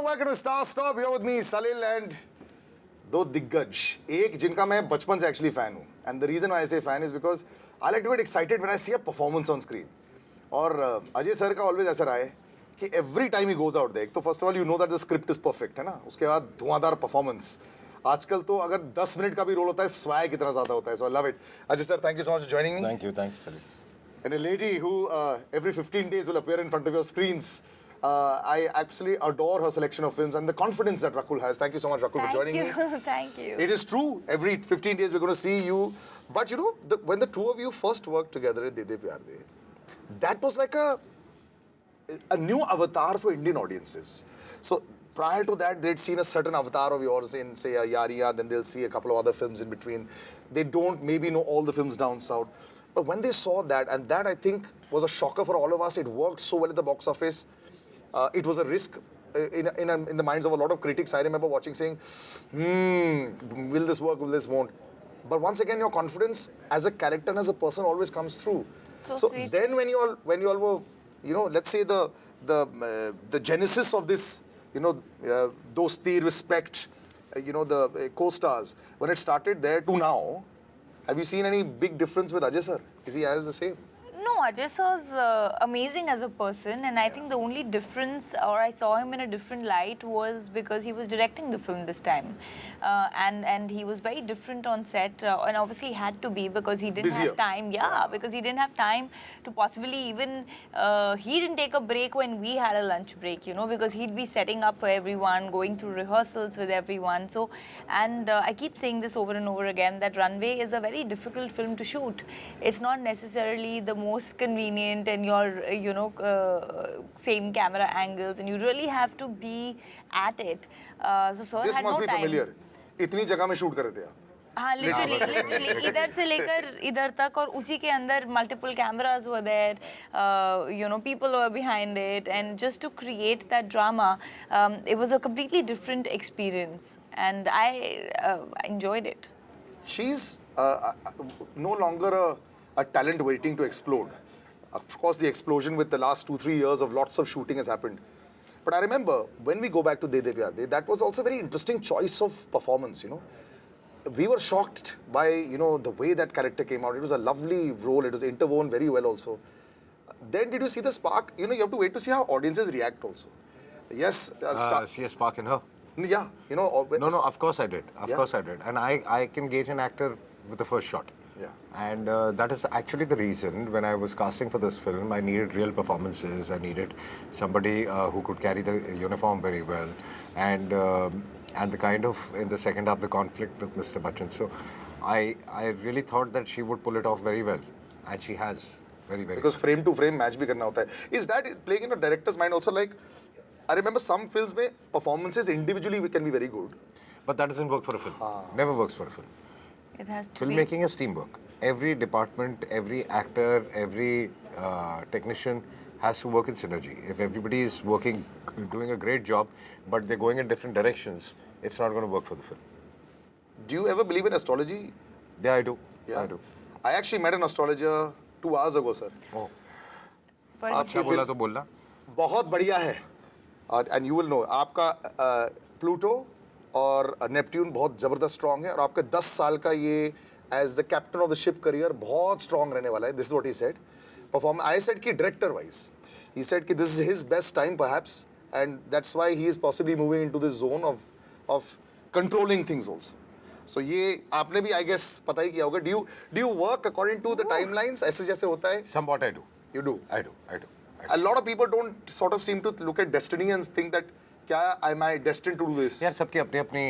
welcome to Star Stop. Here with me, Salil and दो दिग्गज एक जिनका मैं बचपन से एक्चुअली फैन हूँ and the reason I say fan is because I like to get excited when I see a performance on screen और Ajay sir का ऑलवेज ऐसा रहा है कि every time he goes out there तो first of all you know that the script is perfect है ना उसके बाद धुआंधार परफॉर्मेंस आजकल तो अगर 10 मिनट का भी रोल होता है स्वैग कितना ज्यादा होता है so I love it Ajay sir thank you so much for joining me thank you Salil and a lady who every 15 days will appear in front of your screens. I absolutely adore her selection of films and the confidence that Rakul has. Thank you so much, Rakul, for joining me. Thank you. It is true. Every 15 days we're going to see you. But you know, when the two of you first worked together in De De Pyar De, that was like a new avatar for Indian audiences. So prior to that, they'd seen a certain avatar of yours in, say, Yariya, then they'll see a couple of other films in between. They don't maybe know all the films down south. But when they saw that, and that I think was a shocker for all of us, it worked so well at the box office. It was a risk in the minds of a lot of critics. I remember watching saying, will this work, will this won't? But once again, your confidence as a character and as a person always comes through. So sweet. then when you all were, you know, let's say the genesis of this, you know, dosti, respect, you know, the co-stars, when it started there to now, have you seen any big difference with Ajay sir? Is he as the same? No, Ajay sir's amazing as a person, and I think the only difference, or I saw him in a different light, was because he was directing the film this time, and he was very different on set, and obviously he had to be because he didn't Busier. have time. Yeah, because he didn't have time to possibly even. He didn't take a break when we had a lunch break, you know, because he'd be setting up for everyone, going through rehearsals with everyone. So, and I keep saying this over and over again that Runway is a very difficult film to shoot. It's not necessarily the most convenient and your same camera angles, and you really have to be at it. So sir This had must no be time. familiar. इतनी जगह में shoot कर रहे थे आप. हाँ, literally इधर से लेकर इधर तक और उसी के अंदर multiple cameras were there, you know, people were behind it, and just to create that drama, it was a completely different experience, and I enjoyed it. She's no longer a talent waiting to explode. Of course, the explosion with the last 2-3 years of lots of shooting has happened. But I remember when we go back to De De Pyar De, that was also a very interesting choice of performance, you know. We were shocked by, you know, the way that character came out. It was a lovely role. It was interwoven very well also. Then did you see the spark? You know, you have to wait to see how audiences react also. Yes. See a spark in her? Yeah, you know. No, of course I did. Of course I did. And I can gauge an actor with the first shot. Yeah. And that is actually the reason when I was casting for this film, I needed real performances. I needed somebody who could carry the uniform very well. And the kind of, in the second half, the conflict with Mr. Bachchan. So I really thought that she would pull it off very well. And she has. Very, very Because frame to frame match bhi karna hota hai. Is that playing in a director's mind also? Like, I remember some films mein performances individually can be very good. But that doesn't work for a film. Never works for a film. It has to Filmmaking is teamwork. Every department, every actor, every technician has to work in synergy. If everybody is working, doing a great job, but they're going in different directions, it's not going to work for the film. Do you ever believe in astrology? Yeah, I do. Yeah. I do. I actually met an astrologer 2 hours ago, sir. Oh. But अच्छा बोला तो बोलना. बहुत बढ़िया है. And you will know. आपका Pluto और Neptune बहुत ज़बरदस्त स्ट्रॉन्ग है और आपका 10 साल का ये as the captain of the ship career बहुत स्ट्रॉन्ग रहने वाला है. This is what he said. Perform I said कि डायरेक्टर वाइज ही सेड कि this is his best time perhaps and that's why he is possibly moving into this zone of controlling things also. So ये आपने भी I guess पता ही किया होगा. Do you work according to the timelines ऐसे जैसे होता है? Somewhat I do. You do. I do. A lot of people don't sort of seem to look at destiny and think that क्या am I destined to do this? यार सबकी अपनी अपनी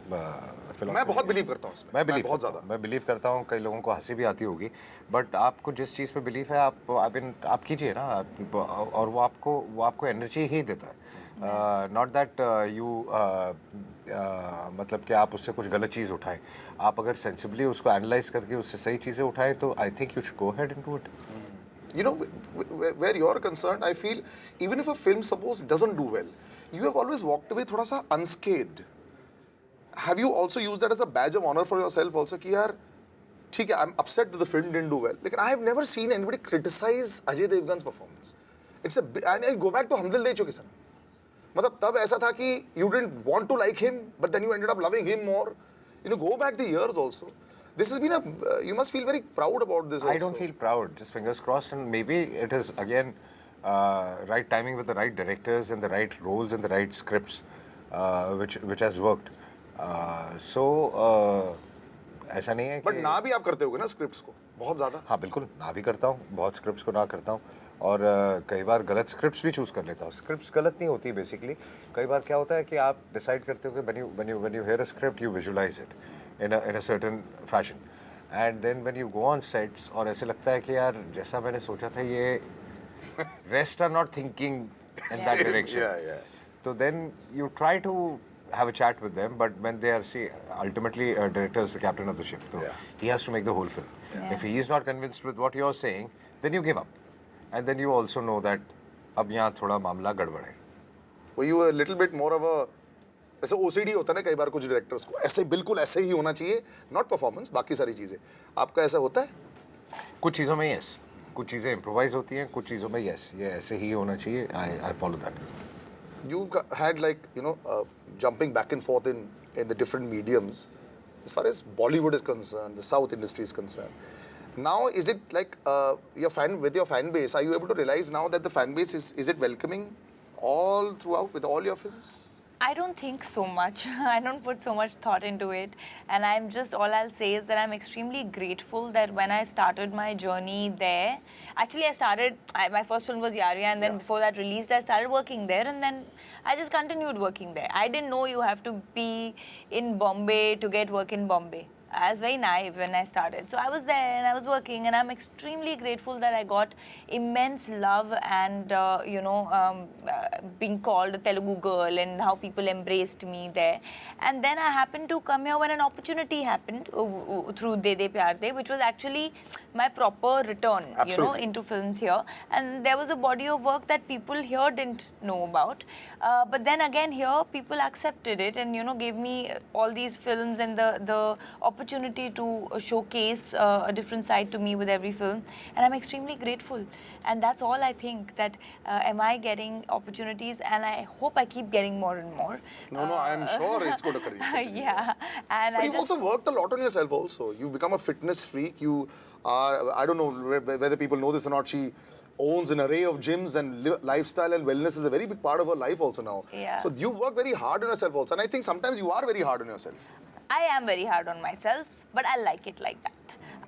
मैं बहुत बिलीव करता हूँ उसमें. मैं बहुत ज़्यादा. मैं बिलीव करता हूँ. कई लोगों को हंसी भी आती होगी, बट आपको जिस चीज़ पे बिलीव है आप कीजिए ना, और वो आपको एनर्जी ही देता है. नॉट दैट यू मतलब कि आप उससे कुछ गलत चीज़ उठाएं. आप अगर सेंसिबली उसको एनालाइज करके उससे सही चीज़ें उठाएं तो I think you should go ahead into it. You know, where you're concerned, I feel even if a film suppose doesn't do well, you have always walked away थोड़ा सा unscathed. Have you also used that as a badge of honor for yourself also कि यार ठीक है, I'm upset that the film didn't do well. Like I have never seen anybody criticize Ajay Devgn's performance. And I go back to हम दिल दे चुके sir. मतलब तब ऐसा था कि you didn't want to like him, but then you ended up loving him more. You know, go back the years also. This has been you must feel very proud about this also. I don't feel proud, just fingers crossed, and maybe it is again right timing with the right directors and the right roles and the right scripts, which has worked. ऐसा नहीं है कि But ना भी आप करते होगे ना scripts को बहुत ज़्यादा. हाँ बिल्कुल ना भी करता हूँ, बहुत स्क्रिप्ट्स को ना करता हूँ और कई बार गलत स्क्रिप्ट्स भी चूज़ कर लेता हूँ. स्क्रिप्ट्स गलत नहीं होती बेसिकली. कई बार क्या होता है कि आप डिसाइड करते हो कि when you hear a script you visualize it in a certain fashion and then when you go on sets और ऐसे लगता है कि यार जैसा मैंने सोचा था ये rest are not thinking in that direction. Yeah. So then you try to have a chat with them, but when they are, see, ultimately a director is the captain of the ship, so he has to make the whole film. Yeah. If he is not convinced with what you're saying, then you give up. And then you also know that अब यहाँ थोड़ा मामला गड़बड़ है. Were you a little bit more of a ऐसे OCD होता है ना कई बार कुछ डायरेक्टर्स को ऐसे बिल्कुल ऐसे ही होना चाहिए, not performance, बाकी सारी चीजें. आपका ऐसा होता है? कुछ चीज़ों में yes, कुछ चीज़ें improvise होती हैं, कुछ चीज़ों में yes, ये ऐसे ही होना चाहिए. I follow that. You've had like, you know, jumping back and forth in the different mediums. As far as Bollywood is concerned, the South industry is concerned. Now, is it like your fan base? Are you able to realize now that the fan base is it welcoming all throughout with all your films? I don't think so much. I don't put so much thought into it. And all I'll say is that I'm extremely grateful that when I started my journey there, actually my first film was Acharya, and then before that released, I started working there, and then I just continued working there. I didn't know you have to be in Bombay to get work in Bombay. I was very naive when I started. So I was there and I was working, and I'm extremely grateful that I got immense love and, being called a Telugu girl and how people embraced me there. And then I happened to come here when an opportunity happened through De De Pyar De, which was actually my proper return, into films here. And there was a body of work that people here didn't know about. But then again here, people accepted it and, gave me all these films and the opportunity to showcase a different side to me with every film, and I'm extremely grateful. And that's all I think, that am I getting opportunities, and I hope I keep getting more and more. No, I'm sure it's going to continue. Yeah. And but you've also worked a lot on yourself also. You've become a fitness freak. You are, I don't know whether people know this or not, she owns an array of gyms, and lifestyle and wellness is a very big part of her life also now. Yeah. So you work very hard on yourself also, and I think sometimes you are very hard on yourself. I am very hard on myself, but I like it like that.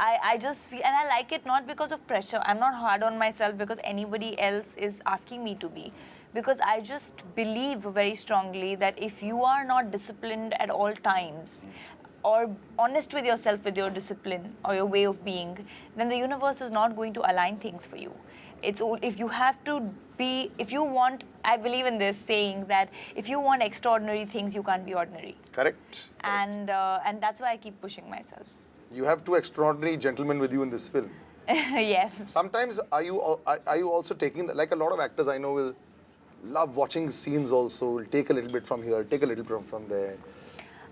I just feel, and I like it not because of pressure. I'm not hard on myself because anybody else is asking me to be. Because I just believe very strongly that if you are not disciplined at all times, or honest with yourself with your discipline or your way of being, then the universe is not going to align things for you. If you have to be, if you want, I believe in this saying that if you want extraordinary things, you can't be ordinary. Correct. And that's why I keep pushing myself. You have two extraordinary gentlemen with you in this film. Yes. Sometimes are you also taking, like a lot of actors I know will love watching scenes also, will take a little bit from here, take a little bit from there.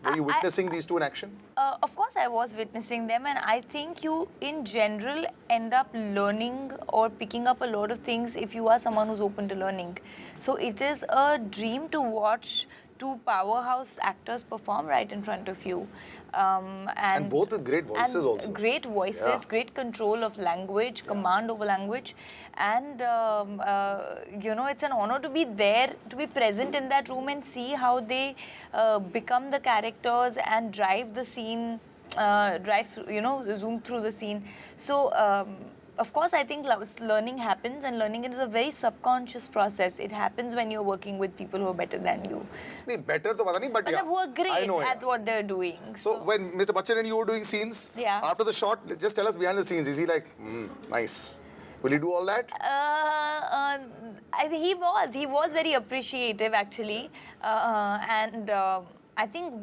Were you witnessing these two in action? Of course I was witnessing them, and I think you in general end up learning or picking up a lot of things if you are someone who's open to learning. So it is a dream to watch two powerhouse actors perform right in front of you. And both with great voices also. Great voices, great control of language, command over language. And, it's an honor to be there, to be present in that room and see how they become the characters and drive the scene, zoom through the scene. So, of course, I think learning happens, and learning is a very subconscious process. It happens when you're working with people who are better than you. Better to pata nahi, but yeah, who are great at what they're doing. So when Mr. Bachchan and you were doing scenes, after the shot, just tell us behind the scenes. Is he like, nice? Will he do all that? He was very appreciative actually, and I think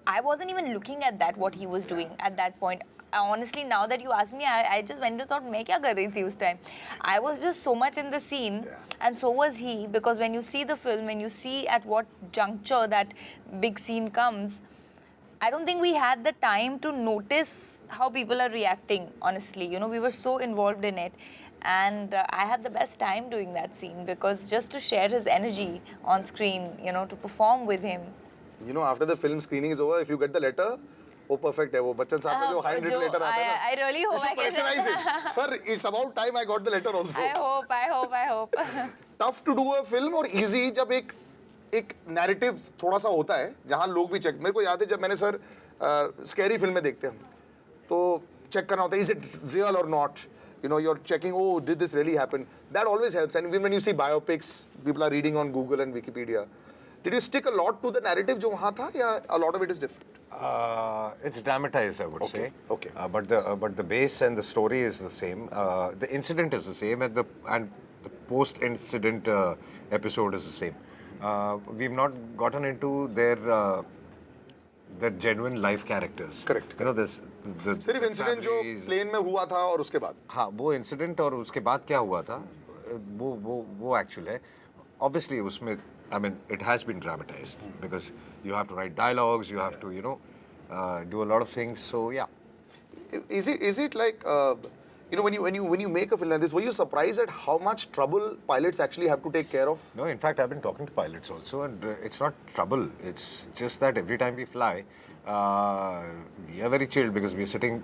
I wasn't even looking at what he was doing at that point. Honestly, now that you ask me, I just went and thought, मैं क्या कर रही थी उस time? I was just so much in the scene, and so was he, because when you see the film, when you see at what juncture that big scene comes, I don't think we had the time to notice how people are reacting, honestly. We were so involved in it. And I had the best time doing that scene because just to share his energy on screen, you know, to perform with him. You know, after the film screening is over, if you get the letter, वो perfect है वो बच्चन साहब का जो handwritten letter आता है ना. I really hope I You should can. pressurize him. Sir, it's about time I got the letter also. I hope. Tough to do a film और easy जब एक narrative थोड़ा सा होता है जहाँ लोग भी check. मेरे को याद है जब मैंने सर scary film में देखते हम तो check करना होता है, is it real or not? You know, you're checking, oh, did this really happen? That always helps. And even when you see biopics, people are reading on Google and Wikipedia. Did you stick a lot to the narrative जो वहाँ था या a lot of it is different? It's dramatized, I would say. Okay. But the base and the story is the same. The incident is the same, and the post-incident episode is the same. We've not gotten into their genuine life characters. Correct. You know, this सिर्फ incident जो plane में हुआ था और उसके बाद. हाँ, वो इंसिडेंट और उसके बाद क्या हुआ था, वो एक्चुअल है. Obviously, उसमें I mean, it has been dramatized because you have to write dialogues, you have to, you know, do a lot of things. So yeah. Is it like you know when you make a film like this, were you surprised at how much trouble pilots actually have to take care of? No, in fact, I've been talking to pilots also, and it's not trouble. It's just that every time we fly, we are very chilled because we're sitting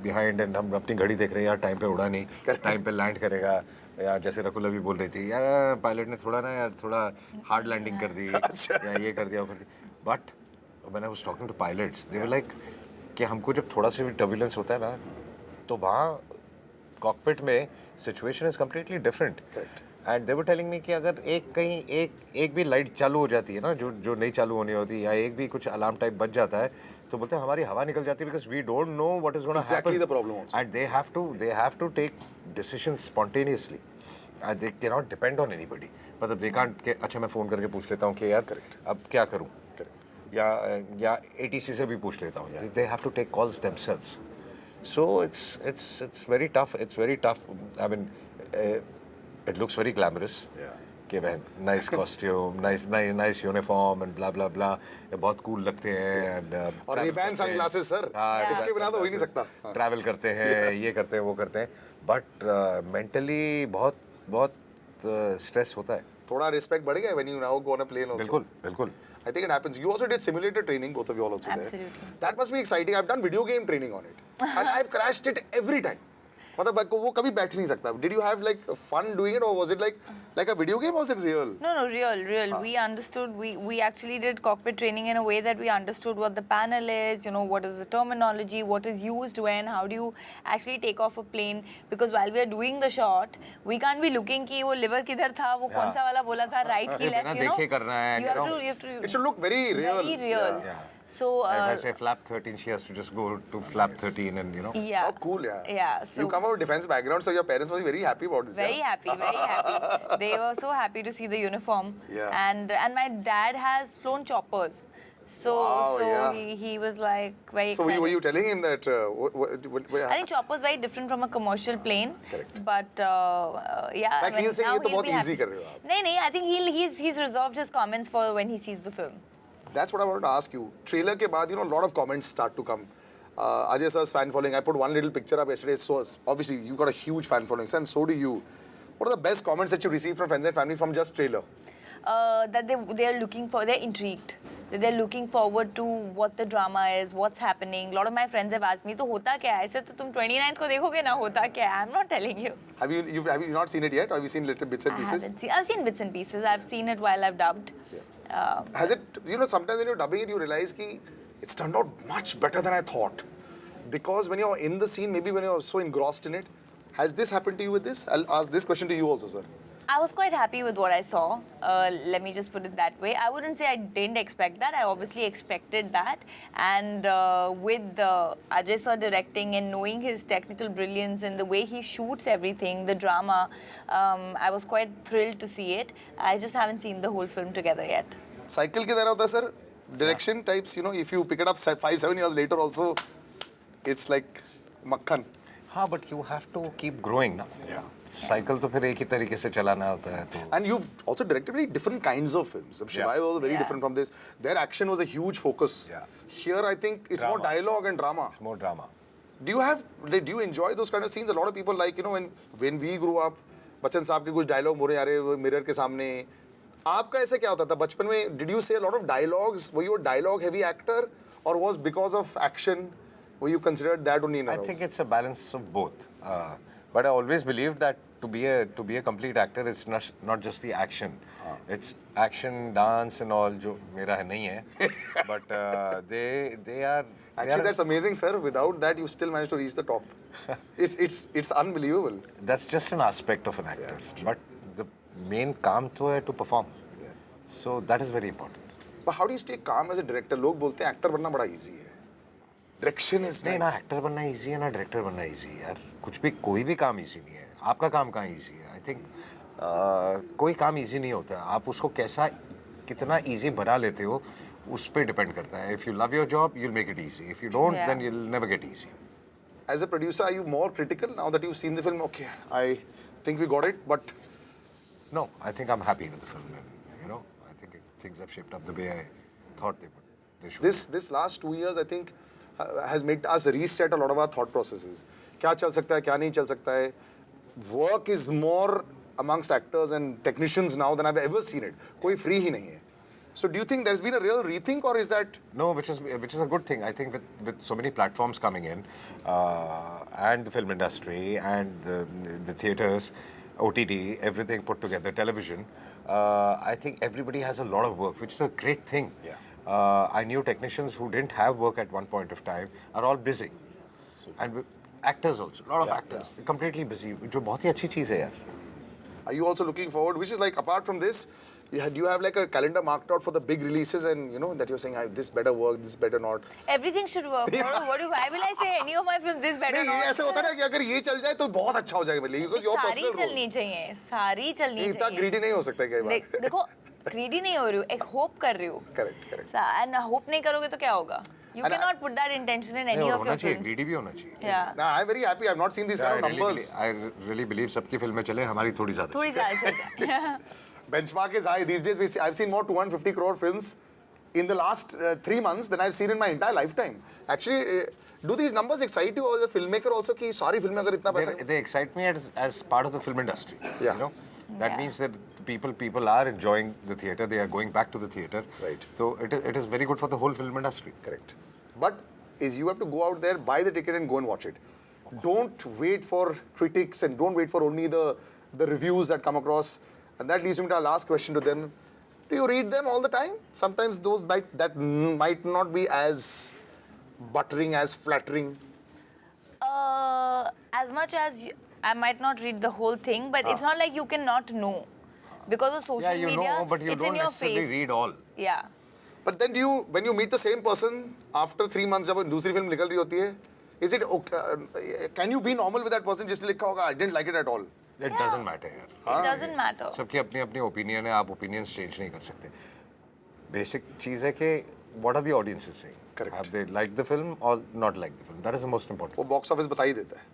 behind and हम अपनी घड़ी देख रहे हैं यार, time पे उड़ा नहीं, टाइम पे लैंड करेगा. या जैसे रकुल अभी बोल रही थी यार, पायलट ने थोड़ा ना यार थोड़ा हार्ड लैंडिंग कर दी या ये कर दिया वो कर दिया. But when I was talking to pilots, they were like कि हमको जब थोड़ा सा भी टर्बुलेंस होता है ना, तो वहाँ कॉकपिट में situation is completely different. And they were telling me कि अगर कहीं एक भी लाइट चालू हो जाती है ना, जो नहीं चालू होनी होती, या एक भी कुछ अलार्म टाइप बज जाता है, तो बोलते हैं हमारी हवा निकल जाती है because we don't know what is gonna happen. Exactly the problem also. And they have to take decisions spontaneously. And they cannot depend on anybody. मतलब they can't कि अच्छा मैं फ़ोन करके पूछ लेता हूँ कि यार अब क्या करूँ, या ATC से भी पूछ लेता हूँ. They have to take calls themselves. So it's very tough. It's very tough. I mean, it looks very glamorous. Yeah. कि वह nice costume, nice uniform and blah blah blah. ये बहुत cool लगते हैं. And और Ray-Ban sunglasses सर, इसके बिना तो हो ही नहीं सकता. ट्रैवल करते हैं, ये करते हैं, वो करते हैं. बट मेंटली बहुत स्ट्रेस होता है. थोड़ा रिस्पेक्ट बढ़ गया when you now go on a plane also. बिल्कुल. I think it happens. You also did simulator training, both of you all also Absolutely. there. That must be exciting. I've done video game training on it. And I've crashed it every time. मतलब वो कभी बैठ नहीं सकता. Did you have like fun doing it, or was it like a video game, or was it real? No, real. We understood. We actually did cockpit training in a way that we understood what the panel is. You know, what is the terminology, what is used when, how do you actually take off a plane? Because while we are doing the shot, we can't be looking कि वो liver किधर था, वो कौन सा वाला बोला था, right की left. You know, देखे करना है. you have to. It should look very real. Very real. Yeah. So. If I say flap 13, she has to just go to flap 13 and, you know. Yeah. How cool, yeah. Yeah. So You come out of defense background, so your parents must be very happy about this. Very happy. They were so happy to see the uniform. Yeah. And my dad has flown choppers. So Wow, yeah. he was like very So excited. were you telling him that? I think chopper is very different from a commercial plane. Correct. But yeah. Like he'll say, now ये तो he'll बहुत be easy happy. कर रहे हो आप. नहीं, I think he's reserved his comments for when he sees the film. That's what I wanted to ask you. Trailer के बाद, you know, a lot of comments start to come. Ajay sir's fan following. I put one little picture up yesterday. So obviously you got a huge fan following, and so do you. What are the best comments that you receive from friends and family from just trailer? That they're looking for, they're intrigued. That they're looking forward to what the drama is, what's happening. A lot of my friends have asked me, तो होता क्या है? ऐसे तो तुम 29th को देखोगे ना, होता क्या है? I'm not telling you. Have you not seen it yet? Or have you seen little bits and pieces? I've seen bits and pieces. I've seen it while I've dubbed. Has it, you know, sometimes when you're dubbing it, you realize कि it's turned out much better than I thought. Because when you're in the scene, maybe when you're so engrossed in it, has this happened to you with this? I'll ask this question to you also, sir. I was quite happy with what I saw. Let me just put it that way. I wouldn't say I didn't expect that. I obviously expected that. And with Ajay sir directing and knowing his technical brilliance and the way he shoots everything, the drama, I was quite thrilled to see it. I just haven't seen the whole film together yet. Cycle की तरह होता है, sir. Direction types, you know, if you pick it up 5-7 years later also, it's like makhan. हाँ, but you have to keep growing ना. Yeah. Cycle तो फिर एक ही तरीके से चलाना होता है तो. And you've also directed very different kinds of films. Shivai was very different from this. Their action was a huge focus. Yeah. Here, I think it's Drama. more dialogue and drama. It's more drama. do you enjoy those kind of scenes? A lot of people like, you know, when we grew up, Bachchan साहब के कुछ dialogue बोले आ रहे वो mirror के सामने. आपका ऐसे क्या होता था बचपन में? Did you say a lot of dialogues? Were you a dialogue heavy actor, or was because of action? Were you considered that only in a I think it's a balance of both. But I always believed that to be a complete actor, it's not just the action. It's action, dance, and all. जो मेरा है नहीं है. But they are. Actually, that's amazing, sir. Without that, you still managed to reach the top. It's unbelievable. That's just an aspect of an actor. But the main काम तो है to perform. So that is very important. But how do you stay calm as a director? लोग बोलते हैं actor बनना बड़ा easy है. Direction is नहीं like... ना actor बनना easy है ना director बनना easy है यार. कुछ भी कोई भी काम easy नहीं है. आपका काम कहाँ easy है? I think कोई काम easy नहीं होता. आप उसको कैसा कितना easy बना लेते हो उस पे depend करता है. If you love your job, you'll make it easy. If you don't, then you'll never get easy. As a producer, are you more critical now that you've seen the film? Okay, I think we got it, but... No, I think I'm happy with the film. And, you know, I think things have shaped up the way I thought they should. This last 2 years, I think, has made us reset a lot of our thought processes. क्या चल सकता है, क्या नहीं चल सकता है. Work is more amongst actors and technicians now than I've ever seen it. कोई free ही नहीं है. So do you think there's been a real rethink, or is that... No, which is a good thing. I think with so many platforms coming in, and the film industry, and the theatres, OTT, everything put together, television, I think everybody has a lot of work, which is a great thing. Yeah. I knew technicians who didn't have work at one point of time are all busy. And actors also, a lot of actors, they're completely busy, which is a very good thing. Are you also looking forward, which is like, apart from this, do you have like a calendar marked out for the big releases, and you know that you're saying this better work, this better not? Everything should work. Why will I say any of my films this better नहीं, not? ऐसे होता है ना कि अगर ये चल जाए तो बहुत अच्छा हो जाएगा मेरे लिए, because your personal roles. चलनी चाहिए, सारी चलनी चाहिए. इतना greedy नहीं हो सकता है कई बार. देखो, greedy नहीं हो रही हूँ, एक hope कर रही हूँ. Correct. And hope नहीं करोगे तो क्या होगा? You cannot put that intention in any of your films. Greedy भी होना चाहिए. Yeah. Nah, I'm very happy. I've not seen these kind of numbers. I really believe सबकी फिल्में चले, हमारी थोड़ी ज़्यादा. थोड़ी ज़्यादा चलता. Benchmark is high. These days, I've seen more 250 crore films in the last 3 months than I've seen in my entire lifetime. Actually, do these numbers excite you as a filmmaker also? कि सारी फिल्में अगर इतना पैसा... They excite me as part of the film industry. Yeah. You know, that means that people are enjoying the theatre. They are going back to the theatre. Right. So it is very good for the whole film industry. Correct. But you have to go out there, buy the ticket, and go and watch it. Don't wait for critics and don't wait for only the reviews that come across. And that leads me to our last question to them. Do you read them all the time? Sometimes those that might not be as buttering, as flattering. As much as I might not read the whole thing, but it's not like you cannot know. Because of social media, know, but you it's don't in your necessarily face. read all. Yeah. But then when you meet the same person after 3 months, जब दूसरी film निकल रही होती है, is it okay, can you be normal with that person? जिसने लिखा होगा, I didn't like it at all. It doesn't matter. It doesn't matter. सबकी अपनी opinion है, आप opinions change नहीं कर सकते. Basic चीज़ है कि what are the audiences saying? Correct. Have they liked the film or not liked the film? That is the most important. वो box office बता ही देता है.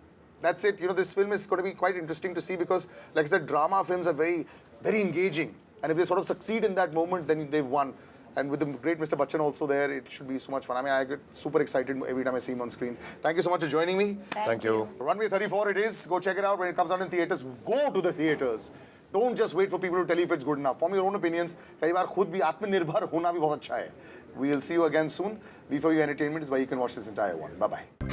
That's it. You know, this film is going to be quite interesting to see because, like I said, drama films are very, very engaging. And if they sort of succeed in that moment, then they've won. And with the great Mr. Bachchan also there, it should be so much fun. I mean, I get super excited every time I see him on screen. Thank you so much for joining me. Thank you. Runway 34 it is. Go check it out when it comes out in theatres. Go to the theatres. Don't just wait for people to tell you if it's good enough. Form your own opinions. कई बार खुद भी आत्मनिर्भर होना भी बहुत अच्छा है. We'll see you again soon. Before you entertainment is why you can watch this entire one. Bye-bye.